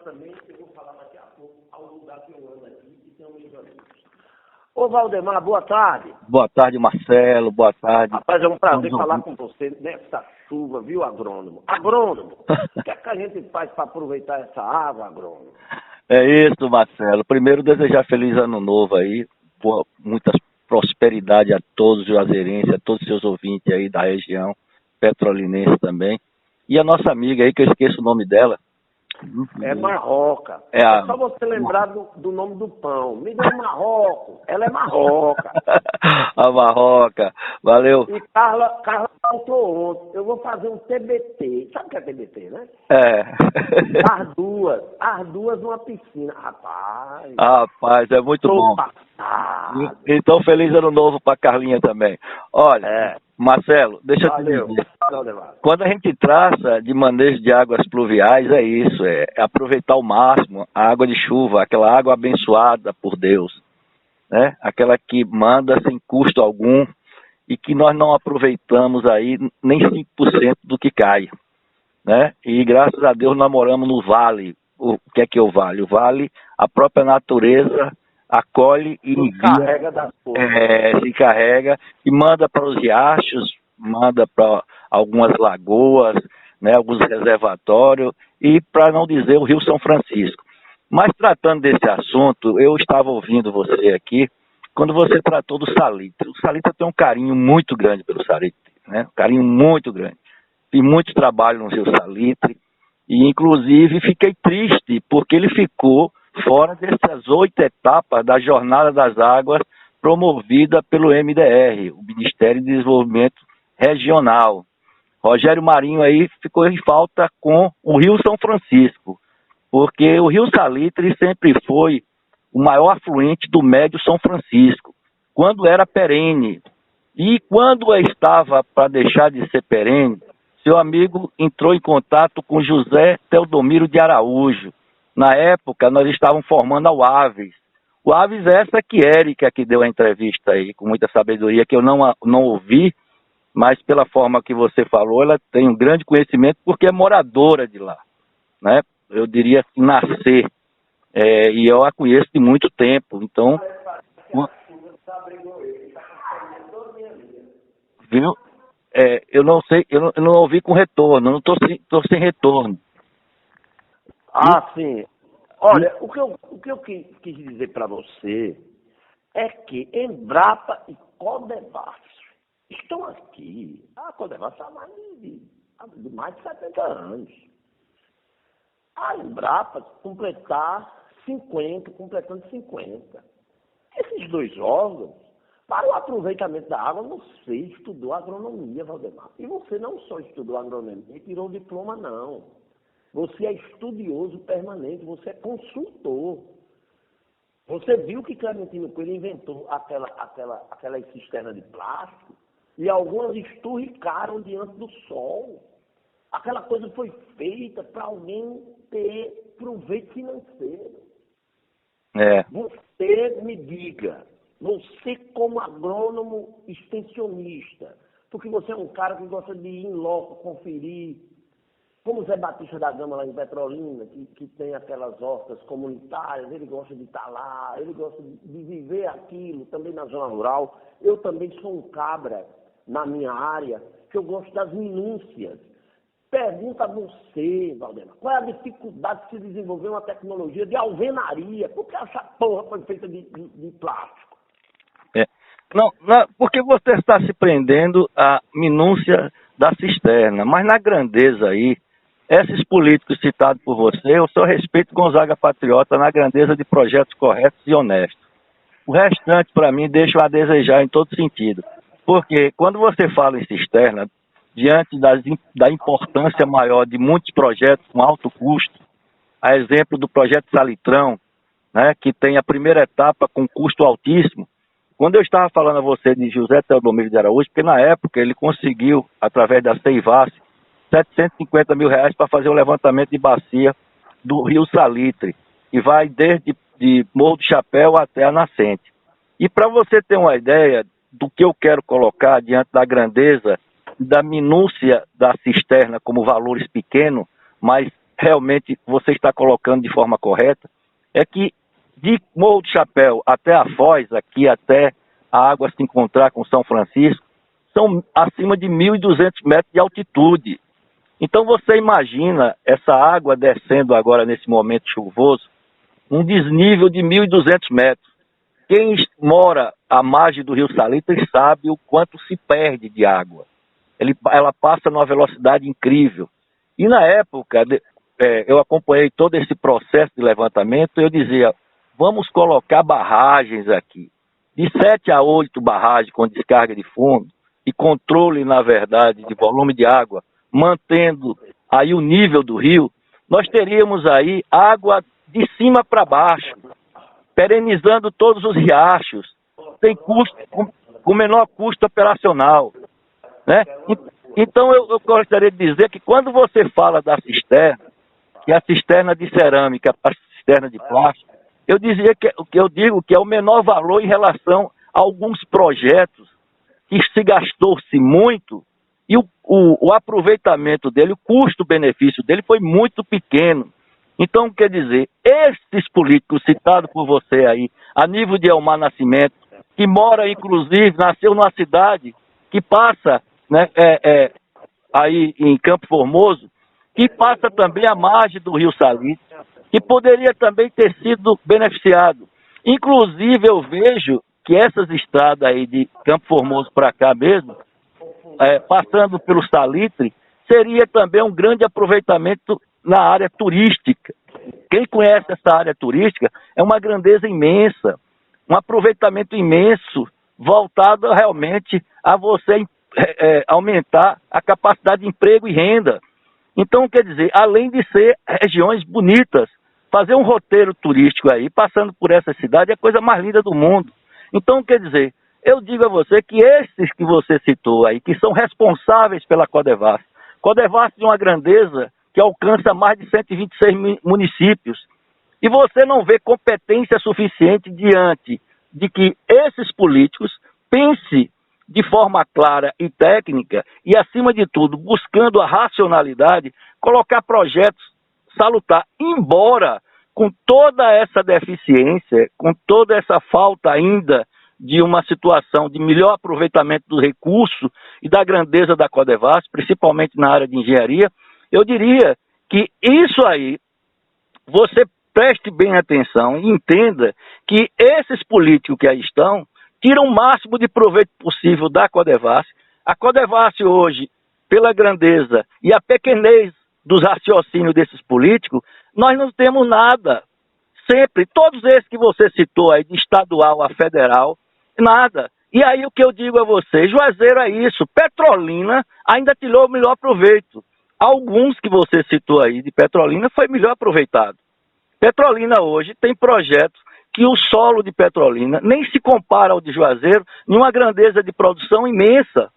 também, eu vou falar daqui a pouco ao lugar que eu ando aqui e tem um meus amigos. Ô Valdemar, boa tarde. Boa tarde, Marcelo, boa tarde. Rapaz, é um prazer falar com você nessa chuva, viu, agrônomo? Agrônomo, o que é que a gente faz para aproveitar essa água, agrônomo? É isso, Marcelo. Primeiro, desejar feliz ano novo aí, muita prosperidade a todos os juazeirenses, a todos os seus ouvintes aí da região, petrolinense também. E a nossa amiga aí, que eu esqueço o nome dela. É Marroca. É só você lembrar do nome do pão. Me deu Marroco. Ela é Marroca. A Marroca. Valeu. E Carla faltou ontem. Eu vou fazer um TBT. Sabe o que é TBT, né? É. As duas numa piscina. Rapaz. Rapaz, é muito bom. Passado. Então, feliz ano novo pra Carlinha também. Olha, Marcelo, deixa eu te dizer. Quando a gente traça de manejo de águas pluviais, é isso, é aproveitar ao máximo a água de chuva, aquela água abençoada por Deus, né? Aquela que manda sem custo algum e que nós não aproveitamos aí nem 5% do que cai, né? E graças a Deus nós moramos no vale. O que é o vale? O vale, a própria natureza acolhe e envia, se carrega e manda para os riachos, manda para algumas lagoas, né, alguns reservatórios e, para não dizer, o Rio São Francisco. Mas tratando desse assunto, eu estava ouvindo você aqui quando você tratou do salitre. O salitre tem um carinho muito grande pelo salitre, né? Um carinho muito grande. Fiz muito trabalho no Rio Salitre e, inclusive, fiquei triste porque ele ficou fora dessas 8 etapas da Jornada das Águas promovida pelo MDR, o Ministério de Desenvolvimento Regional. Rogério Marinho aí ficou em falta com o Rio São Francisco, porque o Rio Salitre sempre foi o maior afluente do Médio São Francisco, quando era perene. E quando estava para deixar de ser perene, seu amigo entrou em contato com José Teodomiro de Araújo. Na época, nós estávamos formando a UAVES. O AVES é essa que Érica que deu a entrevista aí, com muita sabedoria, que eu não ouvi, mas pela forma que você falou, ela tem um grande conhecimento porque é moradora de lá, né? Eu diria que nascer, e eu a conheço de muito tempo, então... Viu? Eu não sei, eu não ouvi com retorno, não estou sem retorno. Sim. Olha, o que eu quis dizer para você é que Embrapa e Codevasf estão aqui. A Codevasf há mais de 70 anos. A Embrapa completando 50. Esses dois órgãos, para o aproveitamento da água, você estudou agronomia, Valdemar. E você não só estudou agronomia e tirou diploma, não. Você é estudioso permanente, você é consultor. Você viu que Clementino Coelho inventou aquela cisterna de plástico e algumas esturricaram diante do sol. Aquela coisa foi feita para alguém ter proveito financeiro. Você me diga, você como agrônomo extensionista, porque você é um cara que gosta de ir em loco, conferir, como o Zé Batista da Gama lá em Petrolina, que tem aquelas hortas comunitárias, ele gosta de estar lá, ele gosta de viver aquilo, também na zona rural. Eu também sou um cabra na minha área, que eu gosto das minúcias. Pergunta a você, Valdemar, qual é a dificuldade de se desenvolver uma tecnologia de alvenaria? Por que essa porra foi feita de plástico? Não, porque você está se prendendo à minúcia da cisterna, mas na grandeza aí, esses políticos citados por você, eu só respeito Gonzaga Patriota na grandeza de projetos corretos e honestos. O restante, para mim, deixa a desejar em todo sentido. Porque quando você fala em cisterna, diante da importância maior de muitos projetos com alto custo, a exemplo do projeto Salitrão, né, que tem a primeira etapa com custo altíssimo. Quando eu estava falando a você de José Teodomiro de Araújo, porque na época ele conseguiu, através da Ceivas, R$750 mil para fazer o levantamento de bacia do Rio Salitre, que vai desde Morro do Chapéu até a nascente. E para você ter uma ideia do que eu quero colocar diante da grandeza, da minúcia da cisterna como valores pequenos, mas realmente você está colocando de forma correta, é que de Morro do Chapéu até a Foz, aqui até a água se encontrar com São Francisco, são acima de 1.200 metros de altitude. Então você imagina essa água descendo agora nesse momento chuvoso, um desnível de 1.200 metros. Quem mora à margem do Rio Salitre sabe o quanto se perde de água. Ela passa numa velocidade incrível. E na época, eu acompanhei todo esse processo de levantamento, eu dizia, vamos colocar barragens aqui, de 7 a 8 barragens com descarga de fundo e controle, na verdade, de volume de água, mantendo aí o nível do rio, nós teríamos aí água de cima para baixo, perenizando todos os riachos, sem custo, com menor custo operacional, né? Então eu gostaria de dizer que quando você fala da cisterna, que é a cisterna de cerâmica para a cisterna de plástico, eu digo que é o menor valor em relação a alguns projetos que se gastou-se muito e o aproveitamento dele, o custo-benefício dele foi muito pequeno. Então, quer dizer, esses políticos citados por você aí, a nível de Elmar Nascimento, que mora, inclusive, nasceu numa cidade que passa, né, aí em Campo Formoso, que passa também à margem do Rio Salitre, que poderia também ter sido beneficiado. Inclusive, eu vejo que essas estradas aí de Campo Formoso para cá mesmo, passando pelo Salitre, seria também um grande aproveitamento na área turística. Quem conhece essa área turística é uma grandeza imensa, um aproveitamento imenso, voltado realmente a você aumentar a capacidade de emprego e renda. Então, quer dizer, além de ser regiões bonitas, fazer um roteiro turístico aí, passando por essa cidade, é a coisa mais linda do mundo. Então, quer dizer, eu digo a você que esses que você citou aí, que são responsáveis pela Codevasf de uma grandeza que alcança mais de 126 municípios, e você não vê competência suficiente diante de que esses políticos pensem de forma clara e técnica e, acima de tudo, buscando a racionalidade, colocar projetos salutares, embora com toda essa deficiência, com toda essa falta ainda de uma situação de melhor aproveitamento do recurso e da grandeza da Codevasf, principalmente na área de engenharia, eu diria que isso aí, você preste bem atenção e entenda que esses políticos que aí estão tiram o máximo de proveito possível da Codevasf. A Codevasf hoje, pela grandeza e a pequenez dos raciocínios desses políticos, nós não temos nada. Sempre, todos esses que você citou aí, de estadual a federal, nada. E aí o que eu digo a você, Juazeiro é isso, Petrolina ainda tirou o melhor proveito. Alguns que você citou aí de Petrolina foi melhor aproveitado. Petrolina hoje tem projetos que o solo de Petrolina nem se compara ao de Juazeiro, em uma grandeza de produção imensa,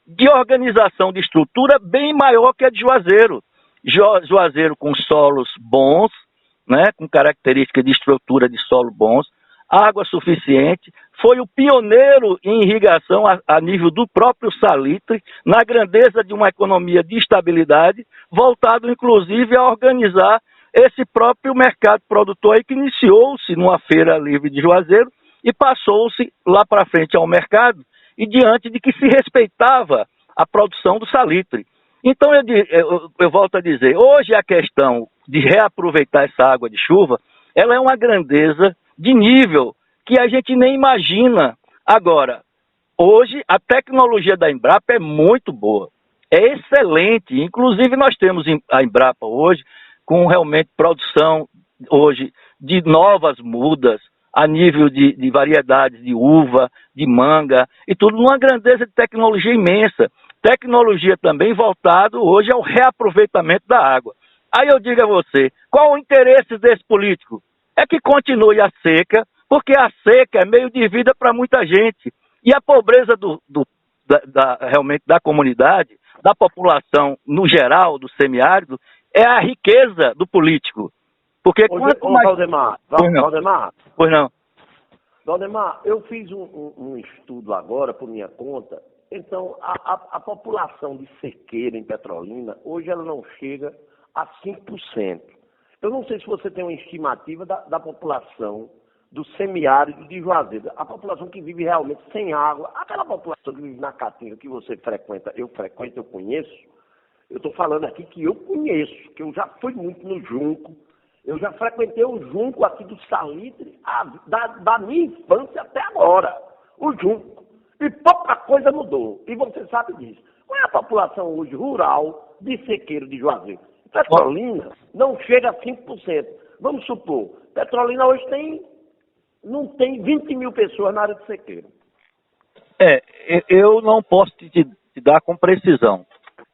de organização de estrutura bem maior que a de Juazeiro. Juazeiro com solos bons, né, com características de estrutura de solo bons, água suficiente, foi o pioneiro em irrigação a nível do próprio Salitre, na grandeza de uma economia de estabilidade, voltado inclusive a organizar esse próprio mercado produtor aí que iniciou-se numa feira livre de Juazeiro e passou-se lá para frente ao mercado e diante de que se respeitava a produção do Salitre. Então eu volto a dizer, hoje a questão de reaproveitar essa água de chuva, ela é uma grandeza de nível que a gente nem imagina. Agora, hoje a tecnologia da Embrapa é muito boa, é excelente. Inclusive nós temos a Embrapa hoje com realmente produção hoje de novas mudas a nível de variedades de uva, de manga e tudo, numa grandeza de tecnologia imensa. Tecnologia também voltado hoje ao reaproveitamento da água. Aí eu digo a você, qual o interesse desse político? É que continue a seca, porque a seca é meio de vida para muita gente. E a pobreza realmente da comunidade, da população no geral, do semiárido, é a riqueza do político. Porque quanto mais... Valdemar, Pois não. Valdemar, eu fiz um estudo agora por minha conta. Então, a população de sequeira em Petrolina, hoje ela não chega a 5%. Eu não sei se você tem uma estimativa da população do semiárido de Juazeiro, a população que vive realmente sem água, aquela população que vive na Caatinga que você frequenta, eu conheço. Eu estou falando aqui que eu conheço, que eu já fui muito no Junco, eu já frequentei o Junco aqui do Salitre, da minha infância até agora, o Junco. E pouca coisa mudou, e você sabe disso. Qual é a população hoje rural de Sequeiro de Juazeiro? Petrolina não chega a 5%. Vamos supor, Petrolina hoje não tem 20 mil pessoas na área de Sequeiro. Eu não posso te dar com precisão.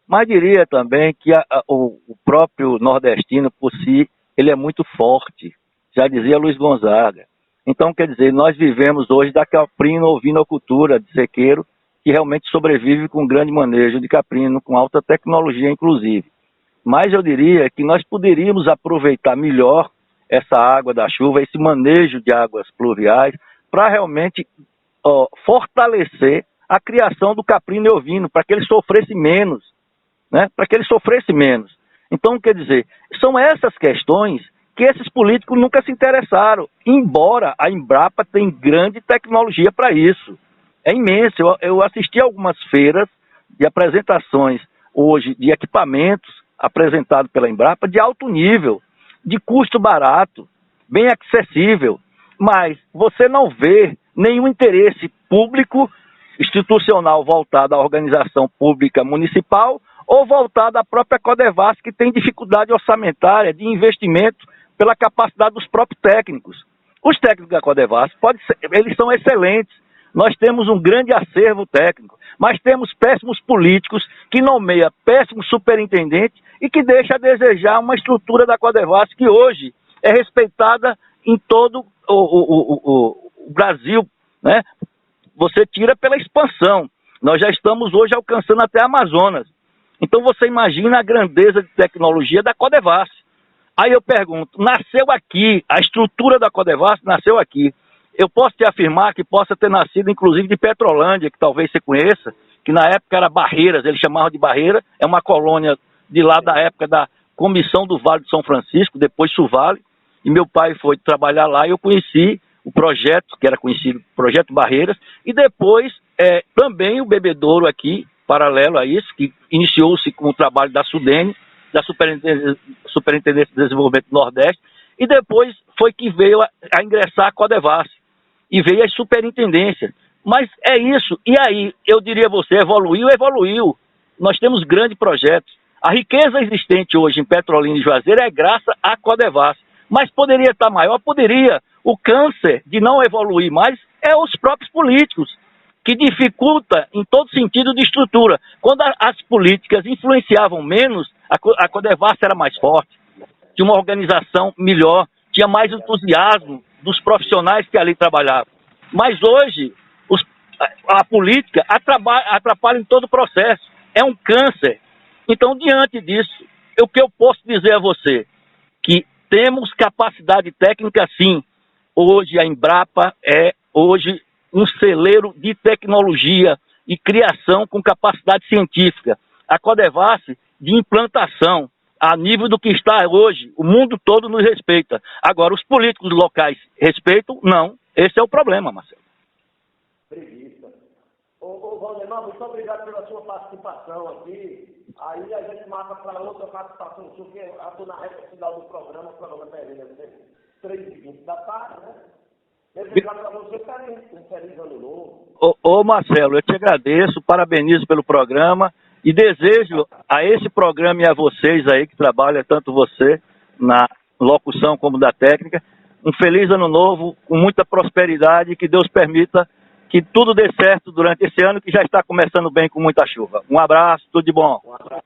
Mas diria também que o próprio nordestino, por si, ele é muito forte. Já dizia Luiz Gonzaga. Então, quer dizer, nós vivemos hoje da caprino-ovinocultura de Sequeiro, que realmente sobrevive com grande manejo de caprino, com alta tecnologia, inclusive. Mas eu diria que nós poderíamos aproveitar melhor essa água da chuva, esse manejo de águas pluviais, para realmente fortalecer a criação do caprino e ovino, para que ele sofresse menos. Né? Para que ele sofresse menos. Então, quer dizer, são essas questões que esses políticos nunca se interessaram, embora a Embrapa tenha grande tecnologia para isso. É imenso. Eu assisti a algumas feiras de apresentações hoje de equipamentos apresentados pela Embrapa de alto nível, de custo barato, bem acessível, mas você não vê nenhum interesse público, institucional voltado à organização pública municipal ou voltado à própria Codevasf, que tem dificuldade orçamentária de investimento pela capacidade dos próprios técnicos. Os técnicos da Codevasf, eles são excelentes. Nós temos um grande acervo técnico, mas temos péssimos políticos que nomeiam péssimos superintendentes e que deixa a desejar uma estrutura da Codevasf que hoje é respeitada em todo o Brasil, né? Você tira pela expansão. Nós já estamos hoje alcançando até Amazonas. Então você imagina a grandeza de tecnologia da Codevasf. Aí eu pergunto, nasceu aqui, a estrutura da Codevasf nasceu aqui. Eu posso te afirmar que possa ter nascido inclusive de Petrolândia, que talvez você conheça, que na época era Barreiras, eles chamavam de Barreira, é uma colônia de lá da época da Comissão do Vale de São Francisco, depois Suvale, e meu pai foi trabalhar lá e eu conheci o projeto, que era conhecido Projeto Barreiras, e depois também o Bebedouro aqui, paralelo a isso, que iniciou-se com o trabalho da SUDENE, da Superintendência de Desenvolvimento do Nordeste, e depois foi que veio a ingressar a Codevasf, e veio as superintendências. Mas é isso, e aí, eu diria a você, evoluiu. Nós temos grandes projetos. A riqueza existente hoje em Petrolina e Juazeiro é graças à Codevasf, mas poderia estar maior? Poderia. O câncer de não evoluir mais é os próprios políticos, que dificulta em todo sentido de estrutura. Quando as políticas influenciavam menos, a Codevasf era mais forte, tinha uma organização melhor, tinha mais entusiasmo dos profissionais que ali trabalhavam. Mas hoje, a política atrapalha em todo o processo. É um câncer. Então, diante disso, o que eu posso dizer a você? Que temos capacidade técnica, sim. Hoje a Embrapa é um celeiro de tecnologia e criação com capacidade científica. A Codevasf de implantação a nível do que está hoje. O mundo todo nos respeita. Agora, os políticos locais respeitam? Não. Esse é o problema, Marcelo. Preguiça. Ô Valdemar, muito obrigado pela sua participação aqui. Aí a gente marca para outra participação, porque eu estou na reta final do programa, o programa termina 3h20 da tarde, né? Obrigado para você, feliz ano novo. Ô Marcelo, eu te agradeço, parabenizo pelo programa e desejo a esse programa e a vocês aí que trabalham, tanto você na locução como da técnica, um feliz ano novo, com muita prosperidade, que Deus permita que tudo dê certo durante esse ano, que já está começando bem com muita chuva. Um abraço, tudo de bom. Um abraço.